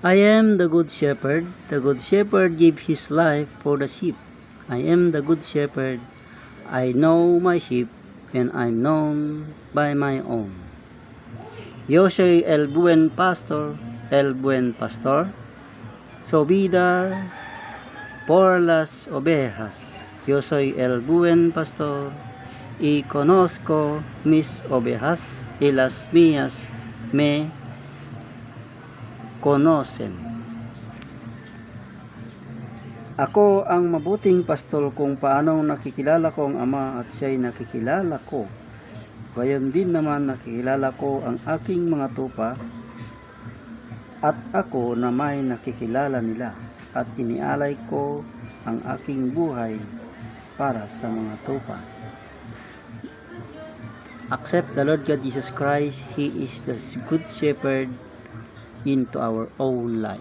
I am the good shepherd. The good shepherd gives his life for the sheep. I am the good shepherd. I know my sheep, and I'm known by my own. Yo soy el buen pastor, so vida por las ovejas. Yo soy el buen pastor y conozco mis ovejas y las mías me conocen. Ako ang mabuting pastol kung paanong nakikilala ko ang Ama at siya'y nakikilala ko. Gayon din naman nakikilala ko ang aking mga tupa at ako na may nakikilala nila at inialay ko ang aking buhay para sa mga tupa. Accept the Lord God Jesus Christ. He is the good shepherd into our own life.